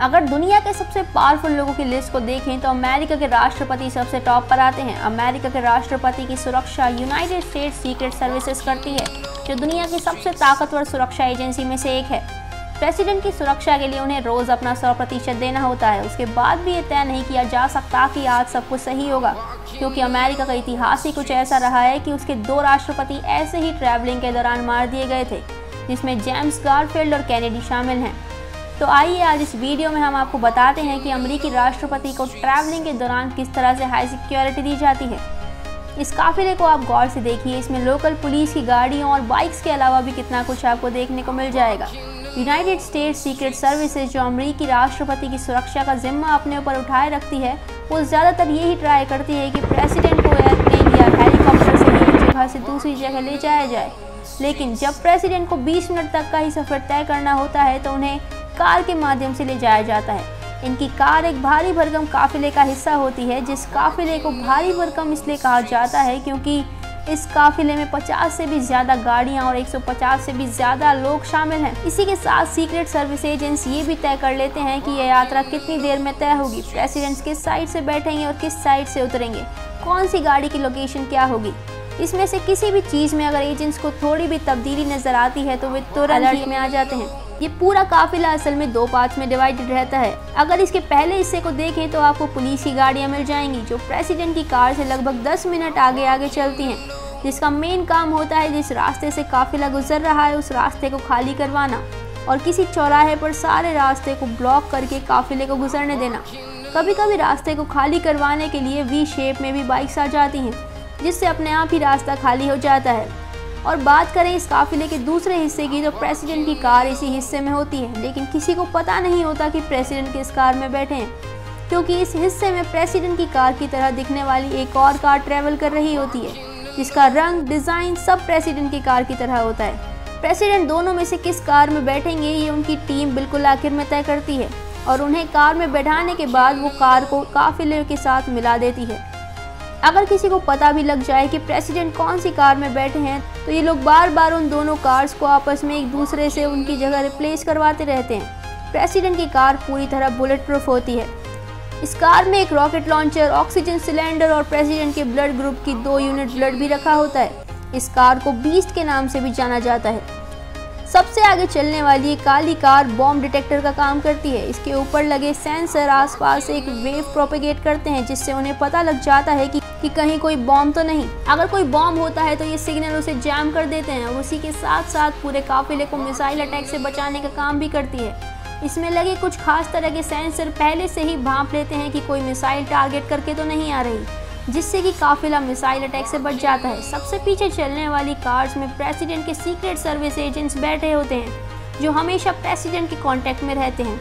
अगर दुनिया के सबसे पावरफुल लोगों की लिस्ट को देखें तो अमेरिका के राष्ट्रपति सबसे टॉप पर आते हैं। अमेरिका के राष्ट्रपति की सुरक्षा यूनाइटेड स्टेट्स सीक्रेट सर्विसेज करती है, जो दुनिया की सबसे ताकतवर सुरक्षा एजेंसी में से एक है। प्रेसिडेंट की सुरक्षा के लिए उन्हें रोज अपना 100% देना होता है। उसके बाद भी ये तय नहीं किया जा सकता कि आज सब कुछ सही होगा, क्योंकि अमेरिका का इतिहास ही कुछ ऐसा रहा है कि उसके 2 राष्ट्रपति ऐसे ही ट्रैवलिंग के दौरान मार दिए गए थे, जिसमें जेम्स गारफील्ड और कैनेडी शामिल हैं। तो आइए आज इस वीडियो में हम आपको बताते हैं कि अमेरिकी राष्ट्रपति को ट्रैवलिंग के दौरान किस तरह से हाई सिक्योरिटी दी जाती है। इस काफिले को आप गौर से देखिए, इसमें लोकल पुलिस की गाड़ियों और बाइक्स के अलावा भी कितना कुछ आपको देखने को मिल जाएगा। यूनाइटेड स्टेट्स सीक्रेट सर्विसेज जो अमेरिकी राष्ट्रपति की सुरक्षा का जिम्मा अपने ऊपर उठाए रखती है, वो ज़्यादातर यही ट्राई करती है कि प्रेसिडेंट को एयरप्लेन या हेलीकॉप्टर से एक जगह से दूसरी जगह ले जाया जाए। लेकिन जब प्रेसिडेंट को 20 मिनट तक का ही सफ़र तय करना होता है तो उन्हें कार के माध्यम से ले जाया जाता है। इनकी कार एक भारी भरकम काफिले का हिस्सा होती है, जिस काफिले को भारी भरकम इसलिए कहा जाता है क्योंकि इस काफिले में 50 से भी ज़्यादा गाड़ियां और 150 से भी ज़्यादा लोग शामिल हैं। इसी के साथ सीक्रेट सर्विस एजेंट्स ये भी तय कर लेते हैं कि यह यात्रा कितनी देर में तय होगी, प्रेसिडेंट्स किस साइड से बैठेंगे और किस साइड से उतरेंगे, कौन सी गाड़ी की लोकेशन क्या होगी। इसमें से किसी भी चीज़ में अगर एजेंट्स को थोड़ी भी तब्दीली नज़र आती है तो वे तुरंत अलर्ट में आ जाते हैं। ये पूरा काफिला असल में 2 पार्ट्स में डिवाइडेड रहता है। अगर इसके पहले हिस्से को देखें तो आपको पुलिस की गाड़ियां मिल जाएंगी, जो प्रेसिडेंट की कार से लगभग 10 मिनट आगे आगे चलती हैं, जिसका मेन काम होता है जिस रास्ते से काफिला गुजर रहा है उस रास्ते को खाली करवाना और किसी चौराहे पर सारे रास्ते को ब्लॉक करके काफिले को गुजरने देना। कभी कभी रास्ते को खाली करवाने के लिए वी शेप में भी बाइक्स आ जाती हैं, जिससे अपने आप ही रास्ता खाली हो जाता है। और बात करें इस काफिले के दूसरे हिस्से की तो प्रेसिडेंट की कार इसी हिस्से में होती है, लेकिन किसी को पता नहीं होता कि प्रेसिडेंट किस कार में बैठे हैं, क्योंकि इस हिस्से में प्रेसिडेंट की कार की तरह दिखने वाली एक और कार ट्रेवल कर रही होती है, जिसका रंग डिज़ाइन सब प्रेसिडेंट की कार की तरह होता है। प्रेसिडेंट दोनों में से किस कार में बैठेंगे ये उनकी टीम बिल्कुल आखिर में तय करती है और उन्हें कार में बैठाने के बाद वो कार को काफिले के साथ मिला देती है। अगर किसी को पता भी लग जाए कि प्रेसिडेंट कौन सी कार में बैठे हैं तो ये लोग बार बार उन दोनों कार्स को आपस में एक दूसरे से उनकी जगह रिप्लेस करवाते रहते हैं। प्रेसिडेंट की कार पूरी तरह बुलेट प्रूफ होती है। इस कार में एक रॉकेट लॉन्चर, ऑक्सीजन सिलेंडर और प्रेसिडेंट के ब्लड ग्रुप की 2 यूनिट ब्लड भी रखा होता है। इस कार को बीस्ट के नाम से भी जाना जाता है। सबसे आगे चलने वाली ये काली कार बॉम्ब डिटेक्टर का काम करती है। इसके ऊपर लगे सेंसर आसपास एक वेव प्रोपेगेट करते हैं, जिससे उन्हें पता लग जाता है कि कहीं कोई बॉम्ब तो नहीं। अगर कोई बॉम्ब होता है तो ये सिग्नल उसे जैम कर देते हैं और उसी के साथ साथ पूरे काफिले को मिसाइल अटैक से बचाने का काम भी करती है। इसमें लगे कुछ खास तरह के सेंसर पहले से ही भांप लेते हैं कि कोई मिसाइल टारगेट करके तो नहीं आ रही, जिससे कि काफिला मिसाइल अटैक से बच जाता है। सबसे पीछे चलने वाली कार्स में प्रेसिडेंट के सीक्रेट सर्विस एजेंट्स बैठे होते हैं, जो हमेशा प्रेसिडेंट के कांटेक्ट में रहते हैं।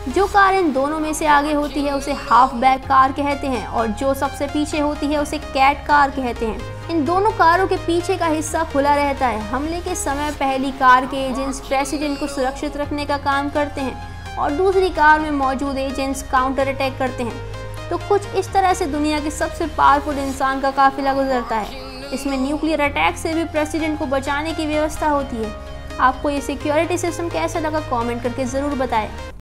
जो कार इन दोनों में से आगे होती है उसे हाफ बैक कार कहते हैं और जो सबसे पीछे होती है उसे कैट कार कहते हैं। इन दोनों कारों के पीछे का हिस्सा खुला रहता है। हमले के समय पहली कार के एजेंट्स प्रेसिडेंट को सुरक्षित रखने का काम करते हैं और दूसरी कार में मौजूद एजेंट्स काउंटर अटैक करते हैं। तो कुछ इस तरह से दुनिया के सबसे पावरफुल इंसान का काफिला गुजरता है। इसमें न्यूक्लियर अटैक से भी प्रेसिडेंट को बचाने की व्यवस्था होती है। आपको ये सिक्योरिटी सिस्टम कैसा लगा कमेंट करके ज़रूर बताएं।